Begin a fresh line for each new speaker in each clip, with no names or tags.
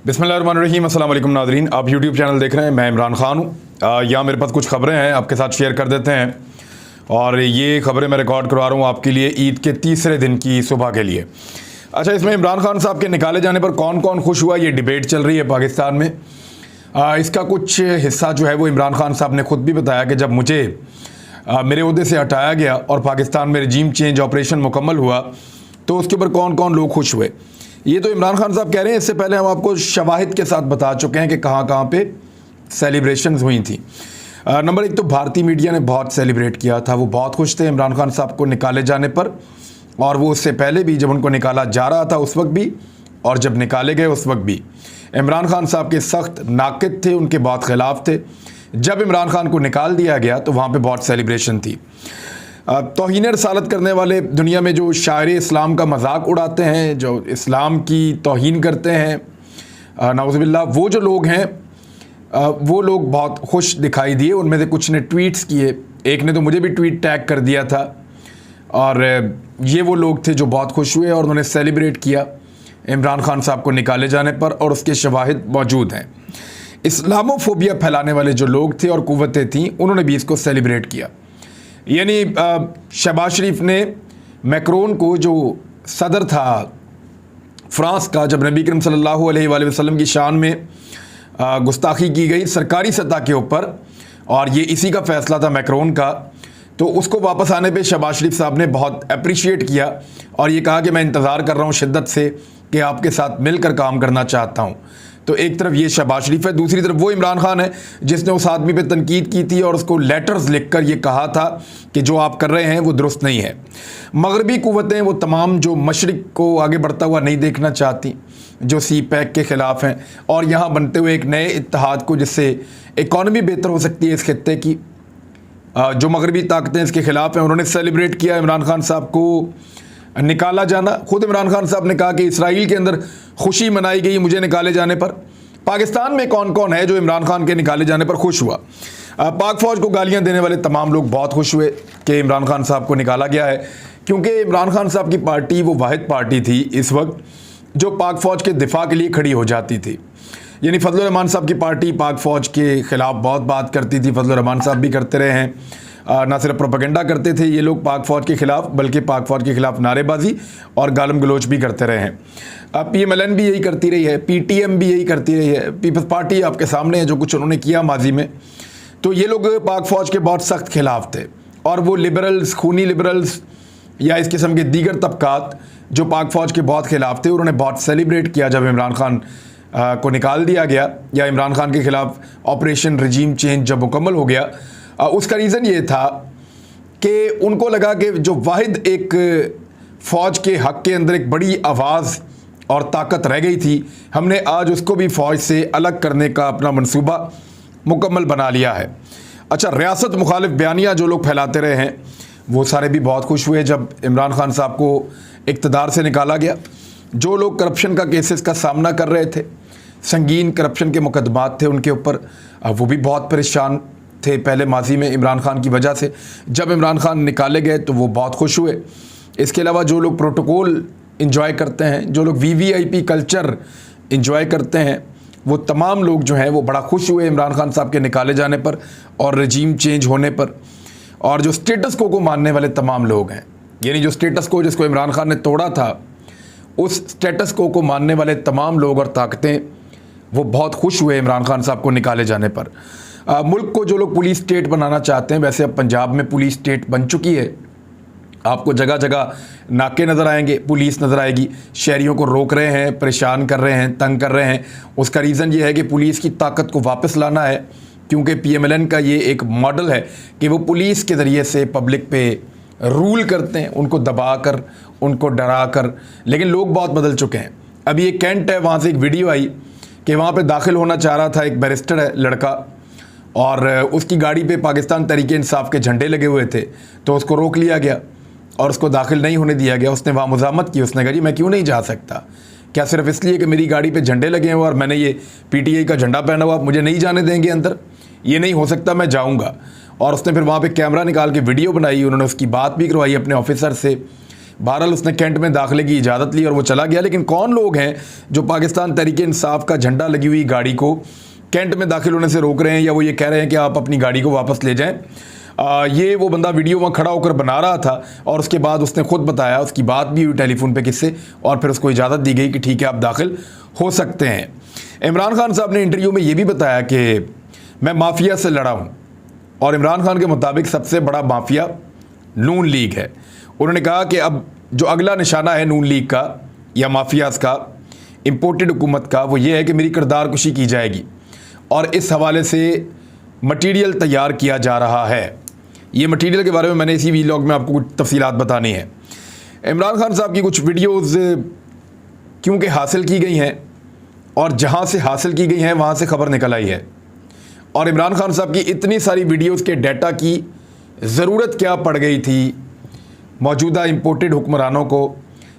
बिस्मिल्लाहिर्रहमानिर्रहीम, अस्सलाम वालेकुम नाज़रीन। आप यूट्यूब चैनल देख रहे हैं, मैं इमरान खान हूँ। यहाँ मेरे पास कुछ खबरें हैं, आपके साथ शेयर कर देते हैं। और ये खबरें मैं रिकॉर्ड करवा रहा हूँ आपके लिए ईद के तीसरे दिन की सुबह के लिए। अच्छा, इसमें इमरान खान साहब के निकाले जाने पर कौन कौन खुश हुआ, ये डिबेट चल रही है पाकिस्तान में। इसका कुछ हिस्सा जो है वो इमरान खान साहब ने खुद भी बताया कि जब मुझे मेरे ओहदे से हटाया गया और पाकिस्तान में रजीम चेंज ऑपरेशन मुकम्मल हुआ तो उसके ऊपर कौन कौन लोग खुश हुए। ये तो इमरान खान साहब कह रहे हैं, इससे पहले हम आपको शवाहिद के साथ बता चुके हैं कि कहाँ कहाँ पे सेलिब्रेशंस हुई थी। नंबर एक तो भारतीय मीडिया ने बहुत सेलिब्रेट किया था, वो बहुत खुश थे इमरान खान साहब को निकाले जाने पर। और वो उससे पहले भी, जब उनको निकाला जा रहा था उस वक्त भी, और जब निकाले गए उस वक्त भी इमरान खान साहब के सख्त नाक़िद थे, उनके बहुत ख़िलाफ़ थे। जब इमरान खान को निकाल दिया गया तो वहाँ पर बहुत सेलिब्रेशन थी। तौहीन रसालत करने वाले, दुनिया में जो शायर इस्लाम का मजाक उड़ाते हैं, जो इस्लाम की तौहीन करते हैं, नाउज़ुबिल्लाह, वो जो लोग हैं वो लोग बहुत खुश दिखाई दिए। उनमें से कुछ ने ट्वीट्स किए, एक ने तो मुझे भी ट्वीट टैग कर दिया था। और ये वो लोग थे जो बहुत खुश हुए और उन्होंने सेलिब्रेट किया इमरान खान साहब को निकाले जाने पर, और उसके शवाहिद मौजूद हैं। इस्लामोफोबिया फैलाने वाले जो लोग थे और कुव्वतें थीं, उन्होंने भी इसको सेलिब्रेट किया। यानी शहबाज शरीफ ने मैक्रोन को, जो सदर था फ्रांस का, जब नबी करीम सल्लल्लाहु अलैहि वसल्लम की शान में गुस्ताखी की गई सरकारी सतह के ऊपर, और ये इसी का फ़ैसला था मैक्रोन का, तो उसको वापस आने पे शहबाज शरीफ साहब ने बहुत अप्रिशिएट किया और ये कहा कि मैं इंतज़ार कर रहा हूँ शिद्दत से कि आपके साथ मिलकर काम करना चाहता हूँ। तो एक तरफ ये शहबाज शरीफ है, दूसरी तरफ वो इमरान खान है जिसने उस आदमी पे तनकीद की थी और उसको लेटर्स लिखकर ये कहा था कि जो आप कर रहे हैं वो दुरुस्त नहीं है। मगरबी कुव्वतें वो तमाम जो मशरिक को आगे बढ़ता हुआ नहीं देखना चाहती, जो सी पैक के ख़िलाफ़ हैं, और यहाँ बनते हुए एक नए इत्तेहाद को जिससे इकॉनमी बेहतर हो सकती है इस खित्ते की, जो मगरबी ताकतें इसके ख़िलाफ़ हैं, उन्होंने सेलिब्रेट किया इमरान खान साहब को निकाला जाना। खुद इमरान खान साहब ने कहा कि इसराइल के अंदर खुशी मनाई गई मुझे निकाले जाने पर। पाकिस्तान में कौन कौन है जो इमरान खान के निकाले जाने पर खुश हुआ? पाक फ़ौज को गालियां देने वाले तमाम लोग बहुत खुश हुए कि इमरान खान साहब को निकाला गया है, क्योंकि इमरान खान साहब की पार्टी वो वाहिद पार्टी थी इस वक्त जो पाक फ़ौज के दिफा के लिए खड़ी हो जाती थी। यानी फजलुर रहमान साहब की पार्टी पाक फ़ौज के ख़िलाफ़ बहुत बात करती थी, फजलुर रहमान साहब भी करते रहे हैं। ना सिर्फ प्रोपेगेंडा करते थे ये लोग पाक फ़ौज के ख़िलाफ़, बल्कि पाक फ़ौज के ख़िलाफ़ नारेबाजी और गालम गलोच भी करते रहे हैं। PMLN भी यही करती रही है, PTM भी यही करती रही है, पीपल्स पार्टी आपके सामने है जो कुछ उन्होंने किया माजी में। तो ये लोग पाक फ़ौज के बहुत सख्त खिलाफ थे, और वो लिबरल्स, खूनी लिबरल्स या इस किस्म के दीगर तबकात जो पाक फ़ौज के बहुत खिलाफ थे, उन्होंने बहुत सेलिब्रेट किया जब इमरान खान को निकाल दिया गया, या इमरान खान के ख़िलाफ़ ऑपरेशन रजीम चेंज जब मुकम्मल हो गया। उसका रीज़न ये था कि उनको लगा कि जो वाहिद एक फ़ौज के हक़ के अंदर एक बड़ी आवाज़ और ताकत रह गई थी, हमने आज उसको भी फ़ौज से अलग करने का अपना मंसूबा मुकम्मल बना लिया है। अच्छा, रियासत मुखालिफ बयानियाँ जो लोग फैलाते रहे हैं वो सारे भी बहुत खुश हुए जब इमरान खान साहब को इक़्तिदार से निकाला गया। जो लोग करप्शन का केसेस का सामना कर रहे थे, संगीन करप्शन के मुकदमात थे उनके ऊपर, वो भी बहुत परेशान थे पहले माजी में इमरान खान की वजह से। जब इमरान खान निकाले गए तो वो बहुत खुश हुए। इसके अलावा जो लोग प्रोटोकॉल इंजॉय करते हैं, जो लोग VVIP कल्चर इंजॉय करते हैं, वो तमाम लोग जो हैं वो बड़ा खुश हुए इमरान खान साहब के निकाले जाने पर और रजीम चेंज होने पर। और जो स्टेटस को मानने वाले तमाम लोग हैं, यानी जो स्टेटस को जिसको इमरान खान ने तोड़ा था, उस स्टेटस को मानने वाले तमाम लोग और ताकतें वो बहुत खुश हुए इमरान खान साहब को निकाले जाने पर। मुल्क को जो लोग पुलिस स्टेट बनाना चाहते हैं, वैसे अब पंजाब में पुलिस स्टेट बन चुकी है। आपको जगह जगह नाके नज़र आएंगे, पुलिस नज़र आएगी, शहरियों को रोक रहे हैं, परेशान कर रहे हैं, तंग कर रहे हैं। उसका रीज़न ये है कि पुलिस की ताकत को वापस लाना है, क्योंकि PMLN का ये एक मॉडल है कि वो पुलिस के ज़रिए से पब्लिक पे रूल करते हैं, उनको दबा कर, उनको डरा कर। लेकिन लोग बहुत बदल चुके हैं। अभी एक कैंट है, वहाँ से एक वीडियो आई कि वहाँ पे दाखिल होना चाह रहा था एक बैरिस्टर है लड़का, और उसकी गाड़ी पे पाकिस्तान तहरीक इंसाफ के झंडे लगे हुए थे, तो उसको रोक लिया गया और उसको दाखिल नहीं होने दिया गया। उसने वहाँ मुज़ाहमत की, उसने कहा जी मैं क्यों नहीं जा सकता, क्या सिर्फ इसलिए कि मेरी गाड़ी पे झंडे लगे हैं और मैंने ये PTI का झंडा पहना हुआ, आप मुझे नहीं जाने देंगे अंदर? ये नहीं हो सकता, मैं जाऊँगा। और उसने फिर वहाँ पर कैमरा निकाल के वीडियो बनाई, उन्होंने उसकी बात भी करवाई अपने ऑफिसर से। बहरहाल उसने कैंट में दाखिले की इजाज़त ली और वो चला गया। लेकिन कौन लोग हैं जो पाकिस्तान तहरीक इंसाफ का झंडा लगी हुई गाड़ी को कैंट में दाखिल होने से रोक रहे हैं, या वो ये कह रहे हैं कि आप अपनी गाड़ी को वापस ले जाएं? ये वो बंदा वीडियो वहाँ खड़ा होकर बना रहा था और उसके बाद उसने खुद बताया, उसकी बात भी हुई टेलीफोन पे किससे, और फिर उसको इजाज़त दी गई कि ठीक है आप दाखिल हो सकते हैं। इमरान खान साहब ने इंटरव्यू में ये भी बताया कि मैं माफिया से लड़ा हूँ, और इमरान खान के मुताबिक सबसे बड़ा माफिया नून लीग है। उन्होंने कहा कि अब जो अगला निशाना है नून लीग का या माफियाज का, इम्पोर्टेड हुकूमत का, वो ये है कि मेरी किरदार कुशी की जाएगी, और इस हवाले से मटीरियल तैयार किया जा रहा है। ये मटीरियल के बारे में मैंने इसी वीलॉग में आपको कुछ तफसीलात बतानी है। इमरान खान साहब की कुछ वीडियोज़ क्योंकि हासिल की गई हैं, और जहाँ से हासिल की गई हैं वहाँ से खबर निकल आई है, और इमरान खान साहब की इतनी सारी वीडियोज़ के डाटा की ज़रूरत क्या पड़ गई थी मौजूदा इम्पोर्टेड हुक्मरानों को,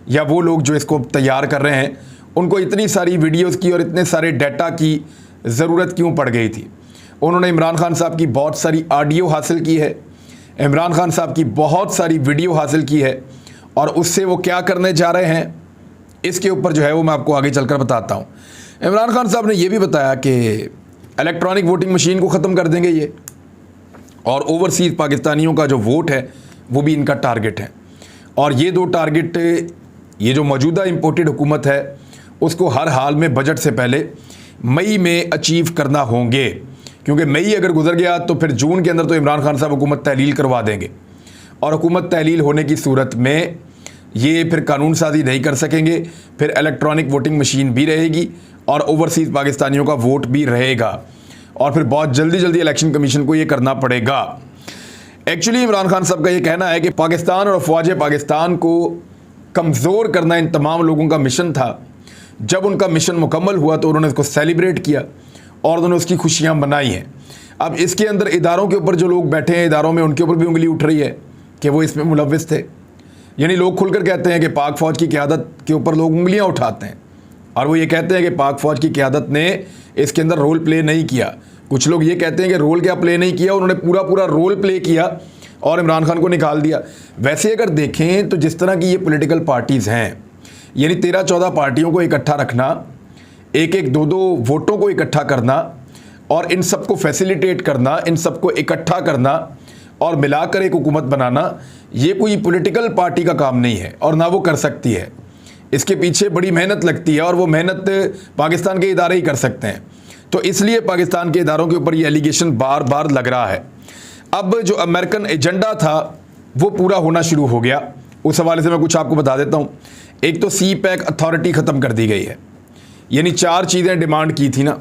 या वो लोग जो इसको तैयार कर रहे हैं उनको इतनी सारी वीडियोज़ की और इतने सारे डाटा की ज़रूरत क्यों पड़ गई थी। उन्होंने इमरान खान साहब की बहुत सारी ऑडियो हासिल की है, इमरान खान साहब की बहुत सारी वीडियो हासिल की है, और उससे वो क्या करने जा रहे हैं इसके ऊपर जो है वो मैं आपको आगे चलकर बताता हूँ। इमरान खान साहब ने ये भी बताया कि इलेक्ट्रॉनिक वोटिंग मशीन को ख़त्म कर देंगे ये, और ओवरसीज़ पाकिस्तानियों का जो वोट है वो भी इनका टारगेट है। और ये दो टारगेट, ये जो मौजूदा इम्पोर्टेड हुकूमत है उसको हर हाल में बजट से पहले मई में अचीव करना होंगे, क्योंकि मई अगर गुजर गया तो फिर जून के अंदर तो इमरान खान साहब हुकूमत तहलील करवा देंगे, और हुकूमत तहलील होने की सूरत में ये फिर कानून साजी नहीं कर सकेंगे, फिर इलेक्ट्रॉनिक वोटिंग मशीन भी रहेगी और ओवरसीज़ पाकिस्तानियों का वोट भी रहेगा, और फिर बहुत जल्दी जल्दी इलेक्शन कमीशन को ये करना पड़ेगा। एक्चुअली इमरान खान साहब का ये कहना है कि पाकिस्तान और अफवाज पाकिस्तान को कमज़ोर करना इन तमाम लोगों का मिशन था। जब उनका मिशन मुकम्मल हुआ तो उन्होंने इसको सेलिब्रेट किया और उन्होंने उसकी खुशियाँ मनाई हैं। अब इसके अंदर इदारों के ऊपर जो लोग बैठे हैं इदारों में, उनके ऊपर भी उंगली उठ रही है कि वो इसमें मुलव्विस थे। यानी लोग खुलकर कहते हैं कि पाक फ़ौज की क़यादत के ऊपर लोग उंगलियाँ उठाते हैं, और वो ये कहते हैं कि पाक फ़ौज की क़यादत ने इसके अंदर रोल प्ले नहीं किया। कुछ लोग ये कहते हैं कि रोल क्या प्ले नहीं किया, उन्होंने पूरा रोल प्ले किया और इमरान खान को निकाल दिया। वैसे अगर देखें तो जिस तरह की ये पॉलिटिकल पार्टीज़ हैं, यानी 13-14 पार्टियों को इकट्ठा रखना, एक 2 वोटों को इकट्ठा करना और इन सबको फैसिलिटेट करना, इन सबको इकट्ठा करना और मिलाकर एक हुकूमत बनाना, ये कोई पॉलिटिकल पार्टी का काम नहीं है और ना वो कर सकती है। इसके पीछे बड़ी मेहनत लगती है और वो मेहनत पाकिस्तान के इदारे ही कर सकते हैं। तो इसलिए पाकिस्तान के इदारों के ऊपर ये एलिगेशन बार बार लग रहा है। अब जो अमेरिकन एजेंडा था वो पूरा होना शुरू हो गया। उस हवाले से मैं कुछ आपको बता देता हूँ। एक तो CPEC अथॉरिटी ख़त्म कर दी गई है, यानी 4 चीज़ें डिमांड की थी ना।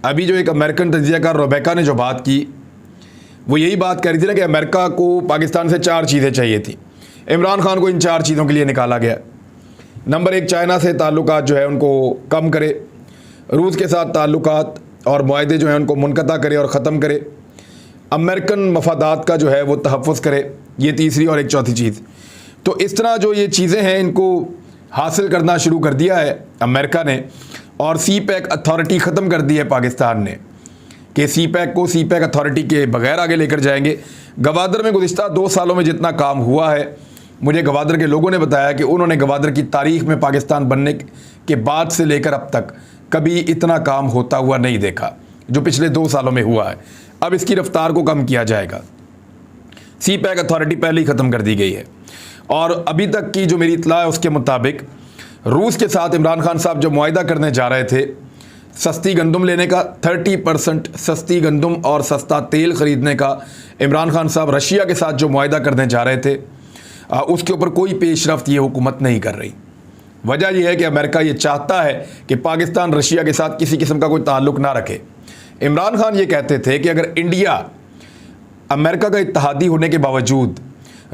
अभी जो एक अमेरिकन तजियाकार रेबेका ने जो बात की वो यही बात कह रही थी ना कि अमेरिका को पाकिस्तान से 4 चीज़ें चाहिए थी। इमरान खान को इन 4 चीज़ों के लिए निकाला गया। नंबर 1, चाइना से ताल्लुकात जो है उनको कम करे, रूस के साथ ताल्लुकात और मुआहदे जो हैं उनको मुनक़ता करे और ख़त्म करे, अमेरिकन मफादात का जो है वो तहफ़्फ़ुज़ करे, ये तीसरी और एक चौथी चीज़। तो इस तरह जो ये चीज़ें हैं इनको हासिल करना शुरू कर दिया है अमेरिका ने, और CPEC अथॉरिटी ख़त्म कर दी है पाकिस्तान ने कि CPEC को CPEC अथॉरिटी के बगैर आगे लेकर जाएंगे। गवादर में गुज़िश्ता 2 सालों में जितना काम हुआ है, मुझे गवादर के लोगों ने बताया कि उन्होंने गवादर की तारीख़ में पाकिस्तान बनने के बाद से लेकर अब तक कभी इतना काम होता हुआ नहीं देखा जो पिछले 2 सालों में हुआ है। अब इसकी रफ्तार को कम किया जाएगा। CPEC अथॉरिटी पहले ही ख़त्म कर दी गई है। और अभी तक की जो मेरी इत्तला है उसके मुताबिक रूस के साथ इमरान खान साहब जो मुआहदा करने जा रहे थे सस्ती गंदम लेने का, 30% सस्ती गंदम और सस्ता तेल ख़रीदने का, इमरान खान साहब रशिया के साथ जो मुआहदा करने जा रहे थे उसके ऊपर कोई पेशरफ्त ये हुकूमत नहीं कर रही। वजह यह है कि अमेरिका ये चाहता है कि पाकिस्तान रशिया के साथ किसी किस्म का कोई ताल्लुक़ ना रखे। इमरान खान ये कहते थे कि अगर इंडिया अमेरिका का इत्तहादी होने के बावजूद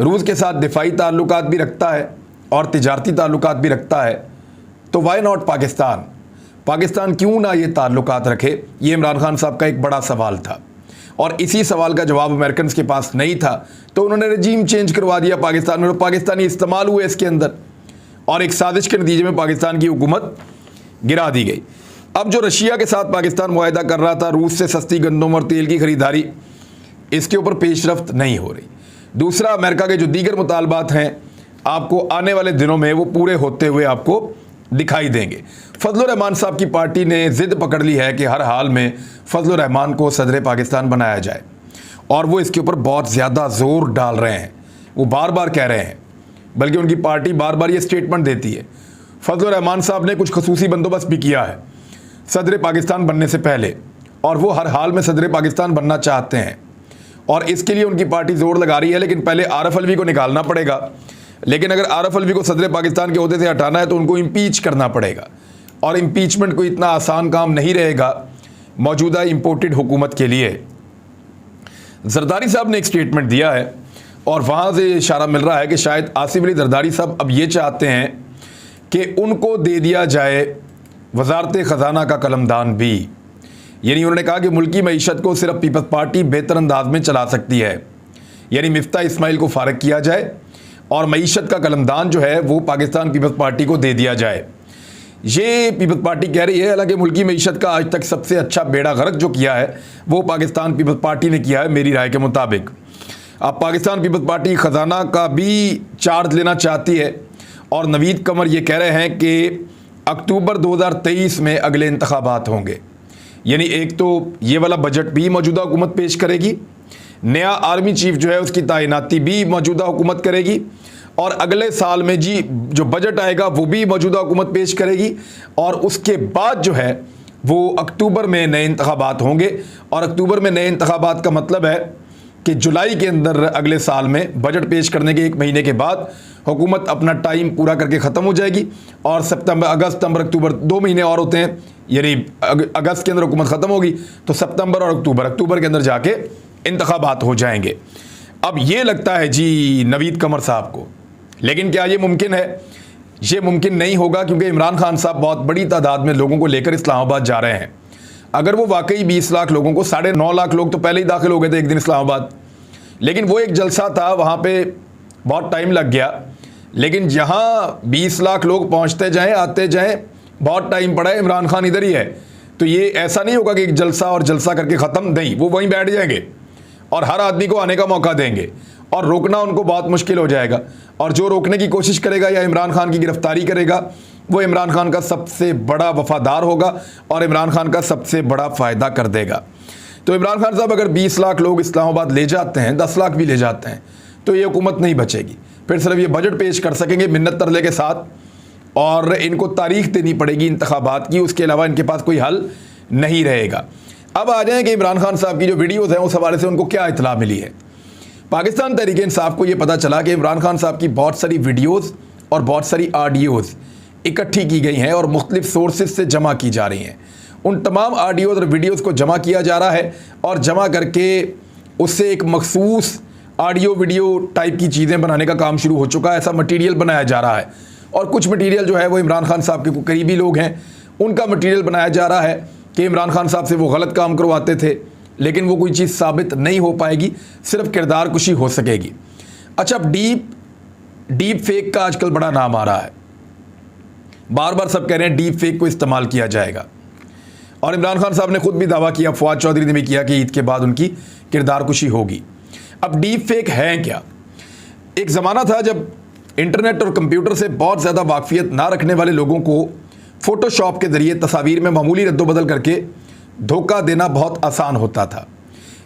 रूस के साथ दिफाई ताल्लुकात भी रखता है और तिजारती ताल्लुकात भी रखता है तो वाई नॉट पाकिस्तान क्यों ना ये ताल्लुकात रखे। ये इमरान खान साहब का एक बड़ा सवाल था और इसी सवाल का जवाब अमेरिकन के पास नहीं था, तो उन्होंने रजीम चेंज करवा दिया पाकिस्तान में। पाकिस्तानी इस्तेमाल हुए इसके अंदर और एक साजिश के नतीजे में पाकिस्तान की हुकूमत गिरा दी गई। अब जो रशिया के साथ पाकिस्तान मुआहदा कर रहा था रूस से सस्ती गंदम और तेल की ख़रीदारी, इसके ऊपर पेशरफ्त नहीं हो रही। दूसरा, अमेरिका के जो दीगर मुतालबात हैं आपको आने वाले दिनों में वो पूरे होते हुए आपको दिखाई देंगे। फजलुर रहमान साहब की पार्टी ने जिद पकड़ ली है कि हर हाल में फजलुर रहमान को सदर पाकिस्तान बनाया जाए, और वो इसके ऊपर बहुत ज़्यादा जोर डाल रहे हैं। वो बार बार कह रहे हैं, बल्कि उनकी पार्टी बार बार ये स्टेटमेंट देती है। फजलुर रहमान साहब ने कुछ खसूसी बंदोबस्त भी किया है सदर पाकिस्तान बनने से पहले, और वो हर हाल में सदर पाकिस्तान बनना चाहते हैं, और इसके लिए उनकी पार्टी जोर लगा रही है। लेकिन पहले आरफ अलवी को निकालना पड़ेगा। लेकिन अगर आरफ अलवी को सदर पाकिस्तान के ओहदे से हटाना है तो उनको इम्पीच करना पड़ेगा, और इम्पीचमेंट कोई इतना आसान काम नहीं रहेगा मौजूदा इम्पोर्टेड हुकूमत के लिए। जरदारी साहब ने एक स्टेटमेंट दिया है, और वहाँ से इशारा मिल रहा है कि शायद आसिफ अली जरदारी साहब अब ये चाहते हैं कि उनको दे दिया जाए वजारत ख़जाना का कलमदान भी। यानी उन्होंने कहा कि मुल्की मईशत को सिर्फ पीपल्स पार्टी बेहतर अंदाज में चला सकती है, यानी मिफ्ता इस्माइल को फारग किया जाए और मईशत का कलमदान जो है वो पाकिस्तान पीपल्स पार्टी को दे दिया जाए। ये पीपल्स पार्टी कह रही है। हालांकि मुल्की मईशत का आज तक सबसे अच्छा बेड़ा गर्क जो किया है वो पाकिस्तान पीपल्स पार्टी ने किया है, मेरी राय के मुताबिक। अब पाकिस्तान पीपल्स पार्टी ख़जाना का भी चार्ज लेना चाहती है, और नवीद कमर ये कह रहे हैं कि अक्टूबर 2023 में अगले इंतखाबात होंगे। यानी एक तो ये वाला बजट भी मौजूदा हुकूमत पेश करेगी, नया आर्मी चीफ जो है उसकी तैनाती भी मौजूदा हुकूमत करेगी, और अगले साल में जी जो बजट आएगा वो भी मौजूदा हुकूमत पेश करेगी, और उसके बाद जो है वो अक्टूबर में नए इंतखाबात होंगे। और अक्टूबर में नए इंतखाबात का मतलब है कि जुलाई के अंदर अगले साल में बजट पेश करने के 1 महीने के बाद हुकूमत अपना टाइम पूरा करके ख़त्म हो जाएगी, और सितंबर, अगस्त, सितंबर, अक्टूबर 2 महीने और होते हैं। यानी अगस्त के अंदर हुकूमत ख़त्म होगी तो सितंबर और अक्टूबर के अंदर जाके इंतखाबात हो जाएंगे। अब ये लगता है जी नवीद कमर साहब को, लेकिन क्या ये मुमकिन है? ये मुमकिन नहीं होगा, क्योंकि इमरान खान साहब बहुत बड़ी तादाद में लोगों को लेकर इस्लामाबाद जा रहे हैं। अगर वो वाकई 20 लाख लोगों को, 9.5 लाख लोग तो पहले ही दाखिल हो गए थे एक दिन इस्लामाबाद, लेकिन वो एक जलसा था, वहाँ पे बहुत टाइम लग गया। लेकिन जहाँ 20 लाख लोग पहुँचते जाएँ आते जाएँ, बहुत टाइम पड़ा है, इमरान खान इधर ही है, तो ये ऐसा नहीं होगा कि एक जलसा और जलसा करके ख़त्म, नहीं, वो वहीं बैठ जाएंगे और हर आदमी को आने का मौका देंगे, और रोकना उनको बहुत मुश्किल हो जाएगा। और जो रोकने की कोशिश करेगा या इमरान खान की गिरफ्तारी करेगा, वो इमरान खान का सबसे बड़ा वफादार होगा और इमरान खान का सबसे बड़ा फ़ायदा कर देगा। तो इमरान खान साहब अगर 20 लाख लोग इस्लामाबाद ले जाते हैं, 10 लाख भी ले जाते हैं, तो ये हुकूमत नहीं बचेगी। फिर सिर्फ ये बजट पेश कर सकेंगे मिन्नत तरले के साथ, और इनको तारीख देनी पड़ेगी इंतखाबात की, उसके अलावा इनके पास कोई हल नहीं रहेगा। अब आ जाएँ कि इमरान खान साहब की जो वीडियोज़ हैं उस हवाले से उनको क्या इतला मिली है। पाकिस्तान तहरीक इंसाफ को ये पता चला कि इमरान खान साहब की बहुत सारी वीडियोज़ और बहुत सारी ऑडियोज़ इकट्ठी की गई हैं और मुख्तलिफ सोर्सेज से जमा की जा रही हैं। उन तमाम ऑडियोज़ और वीडियोज़ को जमा किया जा रहा है, और जमा करके उससे एक मखसूस ऑडियो वीडियो टाइप की चीज़ें बनाने का काम शुरू हो चुका है। ऐसा मटीरियल बनाया जा रहा है, और कुछ मटीरियल जो है वो इमरान खान साहब के करीबी लोग हैं, उनका मटीरियल बनाया जा रहा है कि इमरान खान साहब से वो गलत काम करवाते थे, लेकिन वो कोई चीज़ साबित नहीं हो पाएगी, सिर्फ किरदार कुशी हो सकेगी। अच्छा, अब डीप फेक का आजकल बड़ा नाम आ रहा है, बार बार सब कह रहे हैं डीप फेक को इस्तेमाल किया जाएगा, और इमरान खान साहब ने खुद भी दावा किया, फवाद चौधरी ने भी किया कि ईद के बाद उनकी किरदार कुशी होगी। अब डीप फेक है क्या? एक ज़माना था जब इंटरनेट और कंप्यूटर से बहुत ज़्यादा वाकफियत ना रखने वाले लोगों को फ़ोटोशॉप के ज़रिए तस्वीर में मामूली रद्दोबदल करके धोखा देना बहुत आसान होता था।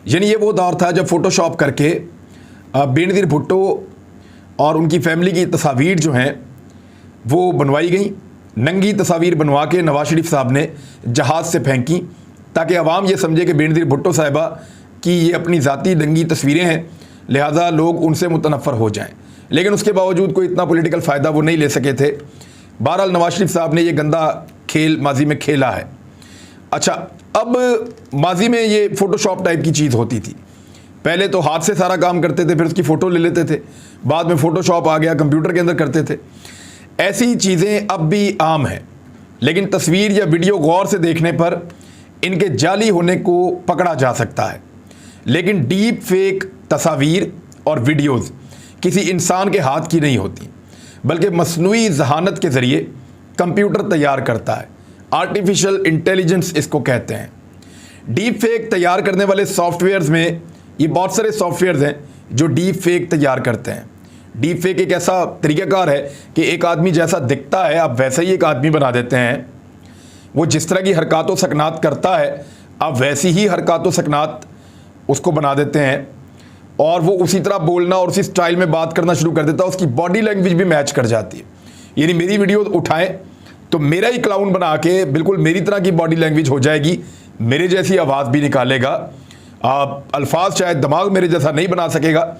यानी ये वो दौर था जब फ़ोटोशॉप करके बेनज़ीर भुट्टो और उनकी फैमिली की तस्वीर जो हैं वो बनवाई गई, नंगी तस्वीर बनवा के नवाज शरीफ साहब ने जहाज़ से फेंकी, ताकि अवाम ये समझे कि बेनज़ीर भुट्टो साहिबा की ये अपनी ज़ाती नंगी तस्वीरें हैं, लिहाजा लोग उनसे मुतनफ़र हो जाएं। लेकिन उसके बावजूद कोई इतना पॉलिटिकल फ़ायदा वो नहीं ले सके थे। बहरहाल नवाज शरीफ साहब ने ये गंदा खेल माजी में खेला है। अच्छा, अब माजी में ये फ़ोटोशॉप टाइप की चीज़ होती थी, पहले तो हाथ से सारा काम करते थे, फिर उसकी फ़ोटो ले लेते थे, बाद में फ़ोटोशॉप आ गया, कंप्यूटर के अंदर करते थे। ऐसी चीज़ें अब भी आम हैं, लेकिन तस्वीर या वीडियो गौर से देखने पर इनके जाली होने को पकड़ा जा सकता है। लेकिन डीप फेक तस्वीर और वीडियोज़ किसी इंसान के हाथ की नहीं होती, बल्कि मसनूई ज़हानत के ज़रिए कंप्यूटर तैयार करता है। आर्टिफिशियल इंटेलिजेंस इसको कहते हैं। डीप फेक तैयार करने वाले सॉफ्टवेयर्स में ये बहुत सारे सॉफ्टवेयर्स हैं जो डीप फेक तैयार करते हैं। डीप फेक एक ऐसा तरीक़ाकार है कि एक आदमी जैसा दिखता है आप वैसा ही एक आदमी बना देते हैं। वो जिस तरह की हरकत व सकनात करता है आप वैसी ही हरकत व सकनात उसको बना देते हैं, और वो उसी तरह बोलना और उसी स्टाइल में बात करना शुरू कर देता है। उसकी बॉडी लैंग्वेज भी मैच कर जाती है। यानी मेरी वीडियो उठाएं तो मेरा ही क्लाउन बना के बिल्कुल मेरी तरह की बॉडी लैंग्वेज हो जाएगी, मेरे जैसी आवाज़ भी निकालेगा। अल्फाज शायद दिमाग मेरे जैसा नहीं बना सकेगा,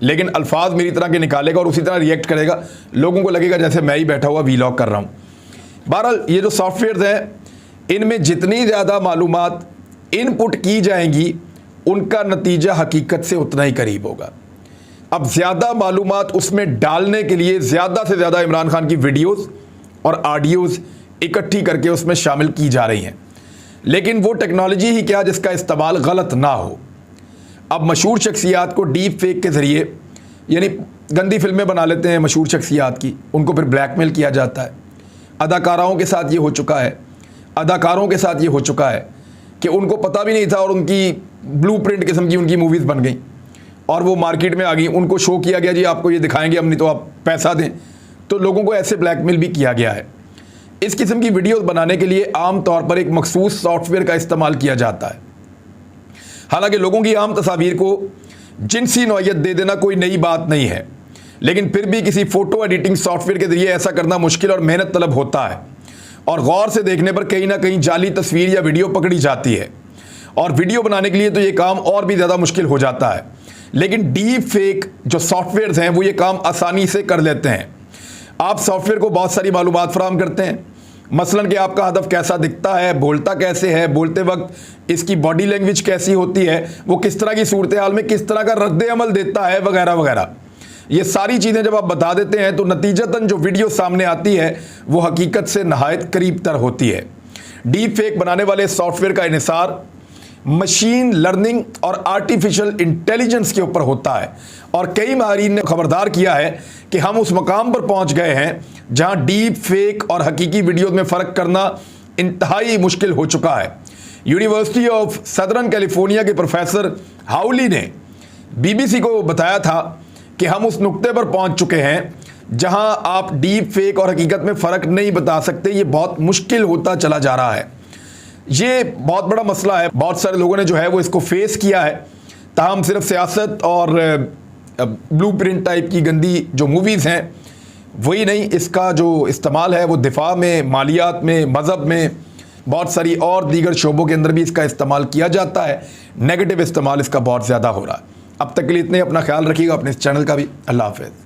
लेकिन अल्फाज मेरी तरह के निकालेगा और उसी तरह रिएक्ट करेगा। लोगों को लगेगा जैसे मैं ही बैठा हुआ वीलॉग कर रहा हूँ। बहरहाल ये जो सॉफ्टवेयर हैं इनमें जितनी ज़्यादा मालूमात इनपुट की जाएंगी उनका नतीजा हकीकत से उतना ही करीब होगा। अब ज़्यादा मालूमात उसमें डालने के लिए ज़्यादा से ज़्यादा इमरान खान की वीडियोस और ऑडियोज़ इकट्ठी करके उसमें शामिल की जा रही हैं, लेकिन वो टेक्नोलॉजी ही क्या जिसका इस्तेमाल गलत ना हो। अब मशहूर शख्सियात को डीप फेक के ज़रिए यानी गंदी फिल्में बना लेते हैं मशहूर शख्सियात की, उनको फिर ब्लैकमेल किया जाता है। अदाकाराओं के साथ ये हो चुका है, अदाकारों के साथ ये हो चुका है कि उनको पता भी नहीं था और उनकी ब्लूप्रिंट किस्म की उनकी मूवीज़ बन गई और वो मार्केट में आ गई। उनको शो किया गया जी आपको ये दिखाएंगे हम, नहीं तो आप पैसा दें। तो लोगों को ऐसे ब्लैकमेल भी किया गया है। इस किस्म की वीडियोस बनाने के लिए आम तौर पर एक मखसूस सॉफ्टवेयर का इस्तेमाल किया जाता है। हालांकि लोगों की आम तस्वीर को जिनसी नौयत दे देना कोई नई बात नहीं है, लेकिन फिर भी किसी फ़ोटो एडिटिंग सॉफ्टवेयर के ज़रिए ऐसा करना मुश्किल और मेहनत तलब होता है, और गौर से देखने पर कहीं ना कहीं जाली तस्वीर या वीडियो पकड़ी जाती है, और वीडियो बनाने के लिए तो ये काम और भी ज़्यादा मुश्किल हो जाता है। लेकिन डीप फेक जो सॉफ्टवेयर्स हैं वो ये काम आसानी से कर लेते हैं। आप सॉफ्टवेयर को बहुत सारी मालूमात फराहम करते हैं, मसलन कि आपका हदफ कैसा दिखता है, बोलता कैसे है, बोलते वक्त इसकी बॉडी लैंग्वेज कैसी होती है, वो किस तरह की सूरत हाल में किस तरह का रद्द अमल देता है, वगैरह वगैरह। ये सारी चीज़ें जब आप बता देते हैं तो नतीजतन जो वीडियो सामने आती है वो हकीकत से नहायत करीब तर होती है। डीप फेक बनाने वाले सॉफ्टवेयर का इन्हिसार मशीन लर्निंग और आर्टिफिशियल इंटेलिजेंस के ऊपर होता है, और कई माहिरीन ने खबरदार किया है कि हम उस मकाम पर पहुंच गए हैं जहां डीप फेक और हकीकी वीडियोस में फ़र्क करना इंतहाई मुश्किल हो चुका है। यूनिवर्सिटी ऑफ सदर्न कैलिफोर्निया के प्रोफेसर हाउली ने BBC को बताया था कि हम उस नुक्ते पर पहुंच चुके हैं जहां आप डीप फेक और हकीकत में फ़र्क नहीं बता सकते। ये बहुत मुश्किल होता चला जा रहा है। ये बहुत बड़ा मसला है। बहुत सारे लोगों ने जो है वो इसको फेस किया है, ताहम सिर्फ सियासत और ब्लूप्रिंट टाइप की गंदी जो मूवीज़ हैं वही नहीं, इसका जो इस्तेमाल है वो दिफा में, मालियात में, मज़हब में, बहुत सारी और दीगर शोबों के अंदर भी इसका इस्तेमाल किया जाता है। नेगेटिव इस्तेमाल इसका बहुत ज़्यादा हो रहा है। अब तक के लिए इतने, अपना ख्याल रखिएगा, अपने इस चैनल का भी। अल्लाह हाफ़िज़।